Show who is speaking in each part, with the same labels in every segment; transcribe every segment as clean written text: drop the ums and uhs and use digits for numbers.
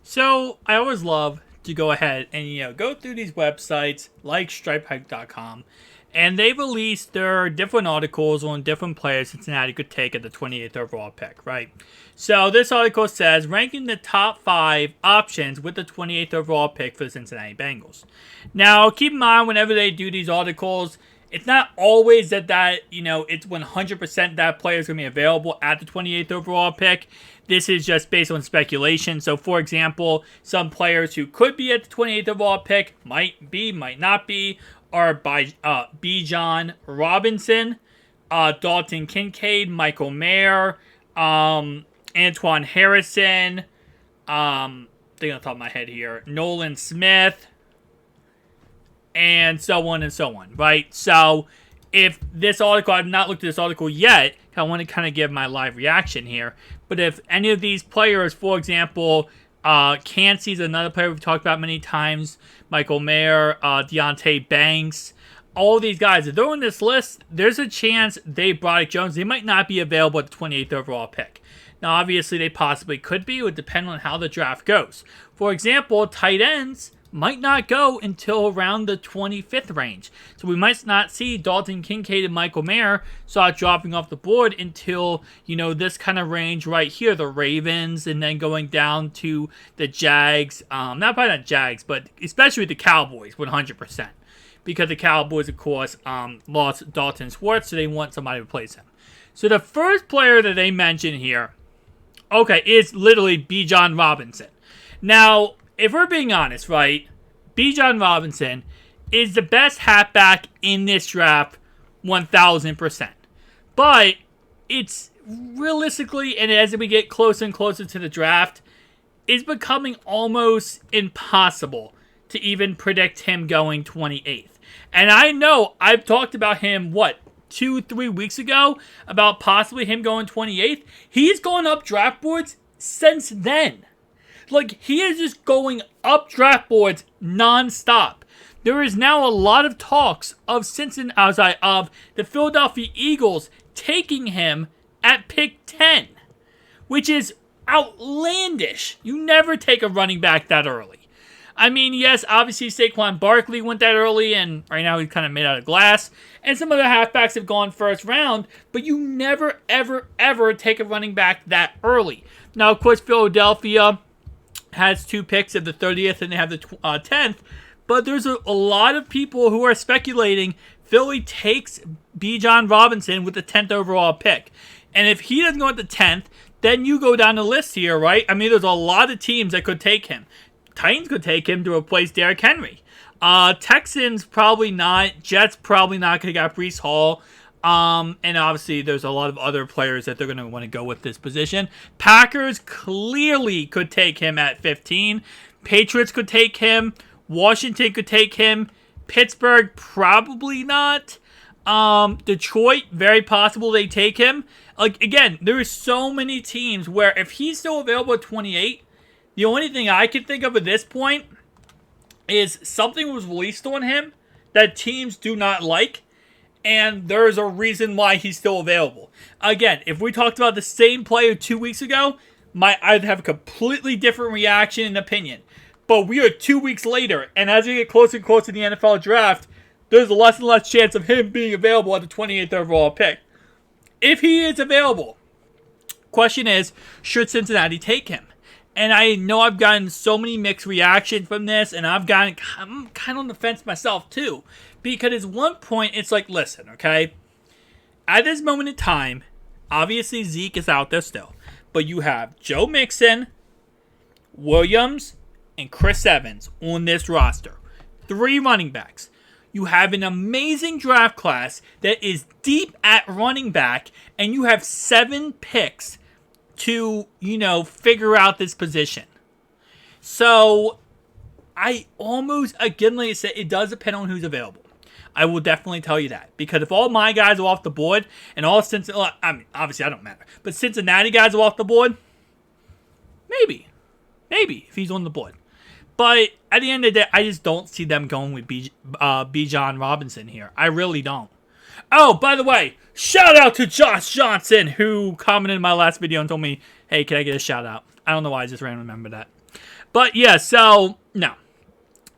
Speaker 1: So I always love to go ahead and go through these websites like StripeHike.com, and they released their different articles on different players Cincinnati could take at the 28th overall pick, right? So this article says ranking the top 5 options with the 28th overall pick for the Cincinnati Bengals. Now keep in mind whenever they do these articles, it's not always that it's 100% that player is going to be available at the 28th overall pick. This is just based on speculation. So, for example, some players who could be at the 28th overall pick might be, might not be, are by Bijan Robinson, Dalton Kincaid, Michael Mayer, Antoine Harrison, think on the top of my head here, Nolan Smith, and so on, right? So, if this article, I've not looked at this article yet, I want to kind of give my live reaction here, but if any of these players, for example, Cansey's another player we've talked about many times, Michael Mayer, Deontay Banks, all these guys, if they're on this list, there's a chance Broderick Jones, they might not be available at the 28th overall pick. Now, obviously, they possibly could be. It would depend on how the draft goes. For example, tight ends might not go until around the 25th range. So we might not see Dalton Kincaid and Michael Mayer start dropping off the board until, this kind of range right here, the Ravens, and then going down to the Jags. Probably not Jags, but especially the Cowboys, 100%. Because the Cowboys, of course, lost Dalton Schwartz, so they want somebody to replace him. So the first player that they mention here, is literally Bijan Robinson. Now, if we're being honest, right, Bijan Robinson is the best halfback in this draft, 1,000%. But it's realistically, and as we get closer and closer to the draft, it's becoming almost impossible to even predict him going 28th. And I know I've talked about him, 2-3 weeks ago, about possibly him going 28th. He's gone up draft boards since then. He is just going up draft boards nonstop. There is now a lot of talks of the Philadelphia Eagles taking him at pick 10, which is outlandish. You never take a running back that early. I mean, yes, obviously Saquon Barkley went that early, and right now he's kind of made out of glass. And some other halfbacks have gone first round, but you never, ever, ever take a running back that early. Now, of course, Philadelphia has 2 picks at the 30th, and they have the 10th. But there's a lot of people who are speculating Philly takes Bijan Robinson with the 10th overall pick. And if he doesn't go at the 10th, then you go down the list here, right? I mean, there's a lot of teams that could take him. Titans could take him to replace Derrick Henry. Texans probably not. Jets probably not because they got Breece Hall. And obviously there's a lot of other players that they're going to want to go with this position. Packers clearly could take him at 15. Patriots could take him. Washington could take him. Pittsburgh probably not. Detroit, very possible they take him. Again, there are so many teams where if he's still available at 28, the only thing I can think of at this point is something was released on him that teams do not like, and there's a reason why he's still available. Again, if we talked about the same player 2 weeks ago, I'd have a completely different reaction and opinion. But we are 2 weeks later, and as we get closer and closer to the NFL draft, there's less and less chance of him being available at the 28th overall pick. If he is available, question is, should Cincinnati take him? And I know I've gotten so many mixed reactions from this, and I'm kind of on the fence myself too. Because at one point, it's listen, okay? At this moment in time, obviously Zeke is out there still. But you have Joe Mixon, Williams, and Chris Evans on this roster. 3 running backs. You have an amazing draft class that is deep at running back, and you have 7 picks to, figure out this position. So, I almost, again, like I said, it does depend on who's available. I will definitely tell you that. Because if all my guys are off the board, and all Cincinnati, obviously I don't matter, but Cincinnati guys are off the board, maybe, if he's on the board. But at the end of the day, I just don't see them going with Bijan Robinson here. I really don't. Oh, by the way, shout out to Josh Johnson, who commented in my last video and told me, hey, can I get a shout out? I don't know why I just randomly remember that. But yeah, so no.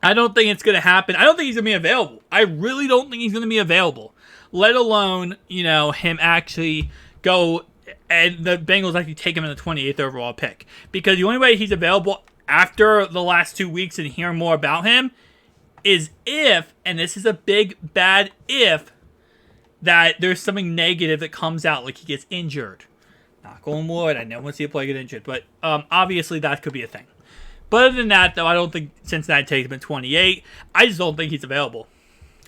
Speaker 1: I don't think it's going to happen. I don't think he's going to be available. I really don't think he's going to be available. Let alone, him actually go and the Bengals actually take him in the 28th overall pick. Because the only way he's available after the last 2 weeks and hear more about him is if, and this is a big bad if, that there's something negative that comes out, like he gets injured. Knock on wood, I never want to see a player get injured. But obviously that could be a thing. But other than that, though, I don't think Cincinnati takes him at 28. I just don't think he's available.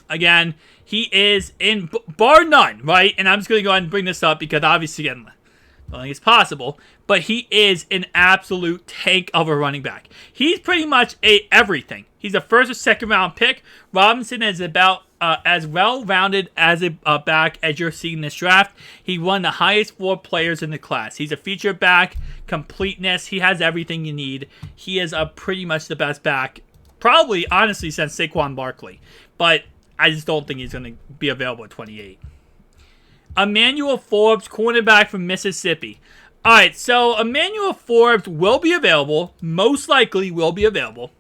Speaker 1: Again, he is in, bar none, right? And I'm just going to go ahead and bring this up because obviously, again, I don't think it's possible. But he is an absolute tank of a running back. He's pretty much everything. He's a first or second round pick. Robinson is about as well-rounded as a back as you're seeing in this draft. He won the highest 4 players in the class. He's a feature back, completeness. He has everything you need. He is pretty much the best back, probably, honestly, since Saquon Barkley. But I just don't think he's going to be available at 28. Emmanuel Forbes, cornerback from Mississippi. All right, so Emmanuel Forbes will be available, most likely will be available.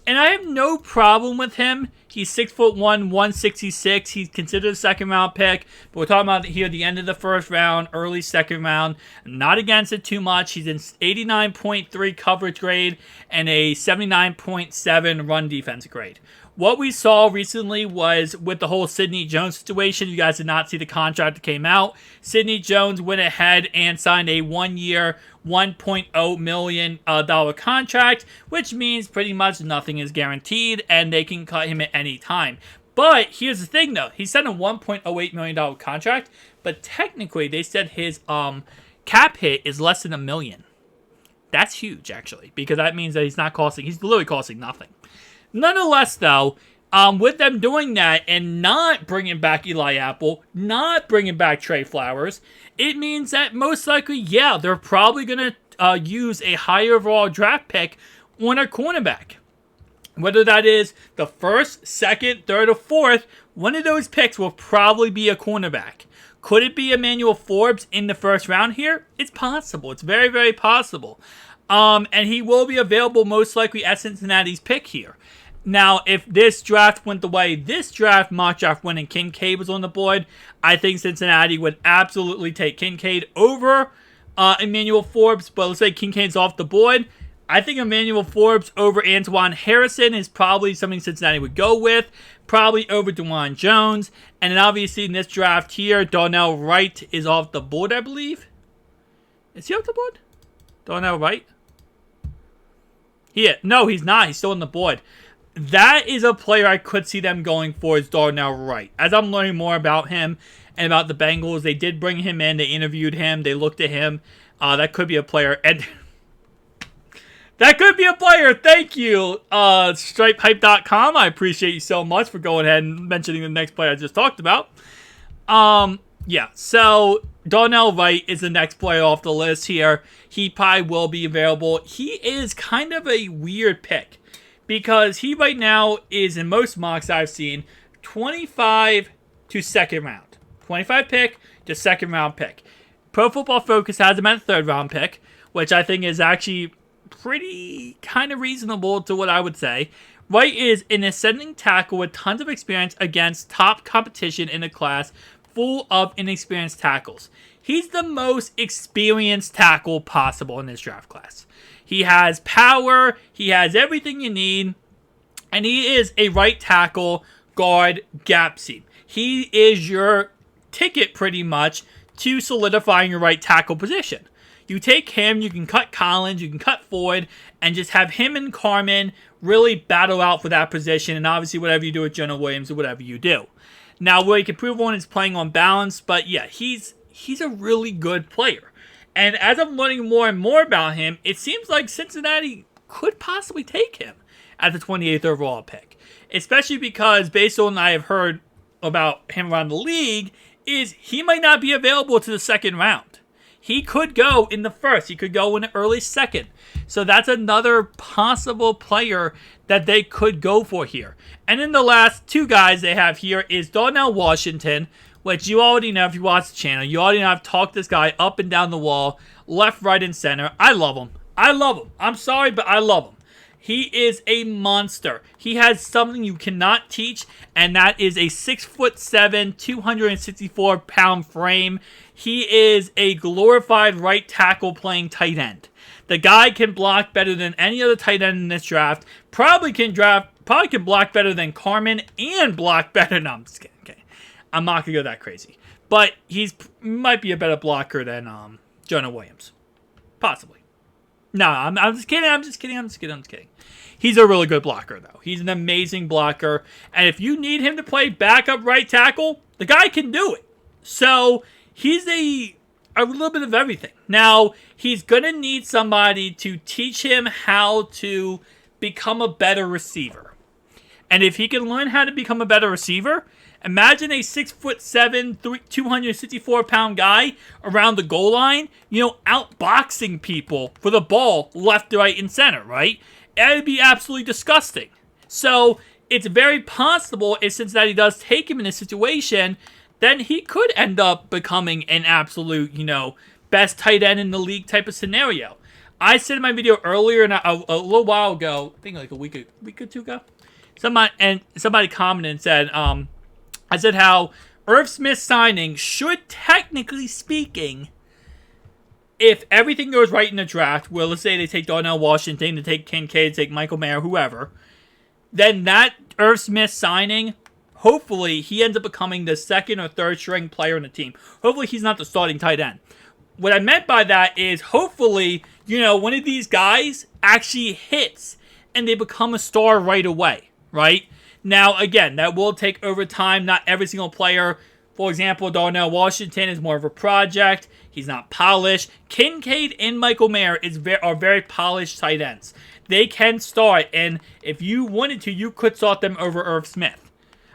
Speaker 1: And I have no problem with him. He's 6'1", 166. He's considered a second-round pick. But we're talking about here at the end of the first round, early second round. I'm not against it too much. He's in 89.3 coverage grade and a 79.7 run defense grade. What we saw recently was with the whole Sidney Jones situation. You guys did not see the contract that came out. Sidney Jones went ahead and signed a 1-year, $1.0 million contract, which means pretty much nothing is guaranteed, and they can cut him at any time. But here's the thing, though. He signed a $1.08 million contract, but technically they said his cap hit is less than $1 million. That's huge, actually, because that means that he's literally costing nothing. Nonetheless, though, with them doing that and not bringing back Eli Apple, not bringing back Trey Flowers, it means that most likely, yeah, they're probably going to use a higher overall draft pick on a cornerback. Whether that is the first, second, third, or fourth, one of those picks will probably be a cornerback. Could it be Emmanuel Forbes in the first round here? It's possible. It's very, very possible. And he will be available most likely at Cincinnati's pick here. Now, if this draft went the way this mock draft went and Kincaid was on the board, I think Cincinnati would absolutely take Kincaid over Emmanuel Forbes. But let's say Kincaid's off the board. I think Emmanuel Forbes over Antoine Harrison is probably something Cincinnati would go with. Probably over DeJuan Jones. And then obviously in this draft here, Darnell Wright is off the board, I believe. Is he off the board? Darnell Wright? No, he's not. He's still on the board. That is a player I could see them going for, is Darnell Wright. As I'm learning more about him and about the Bengals, they did bring him in. They interviewed him. They looked at him. That could be a player. And that could be a player. Thank you, StripeHype.com. I appreciate you so much for going ahead and mentioning the next player I just talked about. Yeah, so Darnell Wright is the next player off the list here. He probably will be available. He is kind of a weird pick because he right now is, in most mocks I've seen, 25 to second round. 25 pick to second round pick. Pro Football Focus has him at third round pick, which I think is actually pretty kind of reasonable to what I would say. Wright is an ascending tackle with tons of experience against top competition in the class, full of inexperienced tackles. He's the most experienced tackle possible in this draft class. He has power, he has everything you need, and he is a right tackle, guard, gap seam. He is your ticket pretty much to solidifying your right tackle position. You take him, you can cut Collins, you can cut Ford, and just have him and Carmen really battle out for that position, and obviously whatever you do with Jonah Williams or whatever you do. Now, where you can prove one is playing on balance, but yeah, he's a really good player. And as I'm learning more and more about him, it seems like Cincinnati could possibly take him at the 28th overall pick. Especially because, based on what I have heard about him around the league, is he might not be available to the second round. He could go in the first. He could go in the early second. So that's another possible player that they could go for here. And then the last two guys they have here is Darnell Washington, which you already know if you watch the channel. You already know I've talked this guy up and down the wall, left, right, and center. I love him. I love him. I'm sorry, but I love him. He is a monster. He has something you cannot teach, and that is a 6'7", 264-pound frame. He is a glorified right tackle playing tight end. The guy can block better than any other tight end in this draft. Probably can block better than Carmen and block better. No, I'm just kidding. Okay, I'm not gonna go that crazy. But he's might be a better blocker than Jonah Williams, possibly. No, I'm just kidding. I'm just kidding. He's a really good blocker, though. He's an amazing blocker. And if you need him to play backup right tackle, the guy can do it. So he's a little bit of everything. Now, he's going to need somebody to teach him how to become a better receiver. And if he can learn how to become a better receiver, imagine a 6'7", 264-pound guy around the goal line, outboxing people for the ball left, right, and center, right? It would be absolutely disgusting. So it's very possible if Cincinnati does take him in a situation, then he could end up becoming an absolute, best tight end in the league type of scenario. I said in my video earlier, and a little while ago, I think like a week or two ago, somebody commented and said, I said how Irv Smith's signing should, technically speaking, if everything goes right in the draft, well, let's say they take Darnell Washington, they take Kincaid, they take Michael Mayer, whoever, then that Irv Smith signing, hopefully, he ends up becoming the second or third string player on the team. Hopefully, he's not the starting tight end. What I meant by that is, hopefully, one of these guys actually hits and they become a star right away, right? Now, again, that will take over time. Not every single player. For example, Darnell Washington is more of a project. He's not polished. Kincaid and Michael Mayer are very polished tight ends. They can start, and if you wanted to, you could start them over Irv Smith.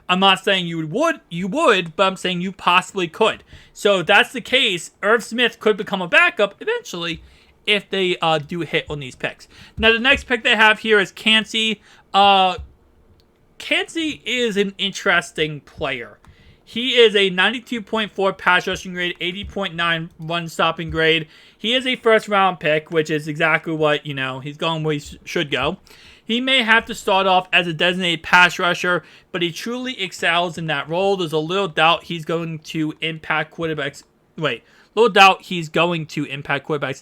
Speaker 1: I'm not saying you would, but I'm saying you possibly could. So if that's the case, Irv Smith could become a backup eventually if they do hit on these picks. Now, the next pick they have here is Kancey. Kancey is an interesting player. He is a 92.4 pass rushing grade, 80.9 run stopping grade. He is a first round pick, which is exactly what, he's going where he should go. He may have to start off as a designated pass rusher, but he truly excels in that role. There's a little doubt he's going to impact quarterbacks. At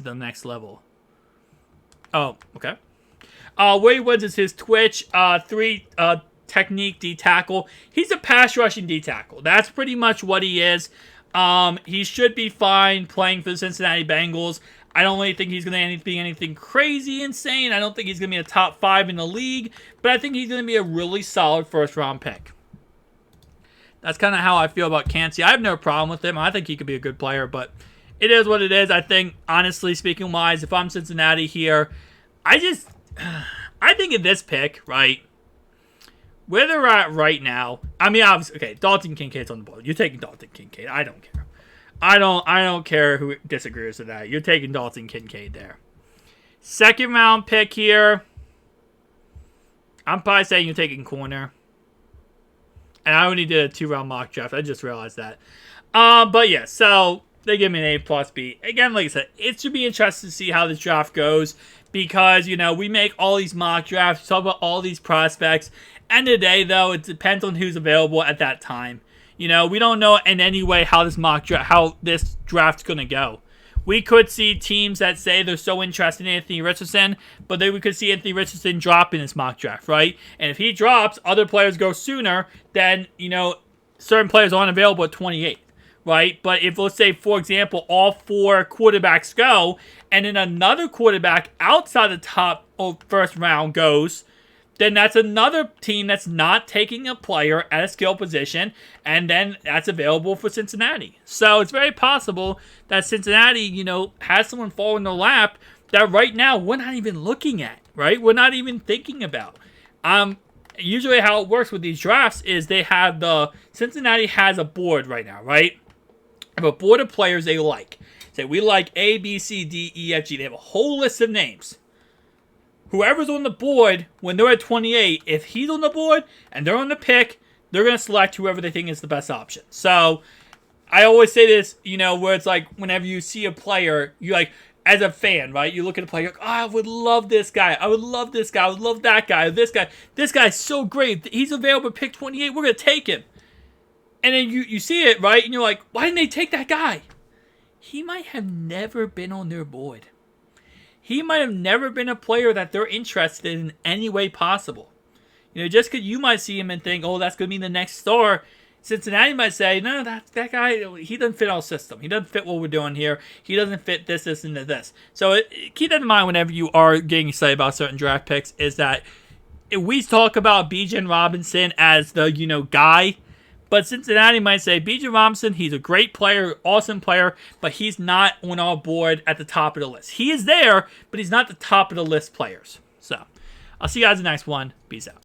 Speaker 1: the next level. Oh, okay. Where he wins is his Twitch, 3 technique D tackle. He's a pass rushing D tackle. That's pretty much what he is. He should be fine playing for the Cincinnati Bengals. I don't really think he's going to be anything crazy insane. I don't think he's going to be a top 5 in the league, but I think he's going to be a really solid first round pick. That's kind of how I feel about Kancey. I have no problem with him. I think he could be a good player, but it is what it is. I think, honestly speaking wise, if I'm Cincinnati here, I think in this pick, right, where they're at right now, I mean, obviously, okay, Dalton Kincaid's on the board. You're taking Dalton Kincaid. I don't care. I don't care who disagrees with that. You're taking Dalton Kincaid there. Second round pick here. I'm probably saying you're taking corner. And I only did a 2-round mock draft. I just realized that. But yeah, so they give me an A+B. Again, like I said, it should be interesting to see how this draft goes. Because, we make all these mock drafts, talk about all these prospects. End of the day, though, it depends on who's available at that time. We don't know in any way how this draft's going to go. We could see teams that say they're so interested in Anthony Richardson, but then we could see Anthony Richardson drop in this mock draft, right? And if he drops, other players go sooner, then, certain players aren't available at 28, right? But if, let's say, for example, all 4 quarterbacks go, and then another quarterback outside the top first round goes, then that's another team that's not taking a player at a skill position, and then that's available for Cincinnati. So it's very possible that Cincinnati, has someone fall in their lap that right now we're not even looking at, right? We're not even thinking about. Usually how it works with these drafts is Cincinnati has a board right now, right? They have a board of players they like. Say, we like A, B, C, D, E, F, G. They have a whole list of names. Whoever's on the board, when they're at 28, if he's on the board and they're on the pick, they're going to select whoever they think is the best option. So, I always say this, where it's like, whenever you see a player, you're like, as a fan, right? You look at a player, oh, I would love this guy. I would love this guy. I would love that guy. This guy. This guy's so great. He's available at pick 28. We're going to take him. And then you see it, right? And you're like, why didn't they take that guy? He might have never been on their board. He might have never been a player that they're interested in any way possible. Just because you might see him and think, oh, that's going to be the next star. Cincinnati might say, no, that guy, he doesn't fit our system. He doesn't fit what we're doing here. He doesn't fit this, and this. So keep that in mind whenever you are getting excited about certain draft picks, is that we talk about Bijan Robinson as the, guy. But Cincinnati might say, Bijan Robinson, he's a great player, awesome player, but he's not on our board at the top of the list. He is there, but he's not the top of the list players. So I'll see you guys in the next one. Peace out.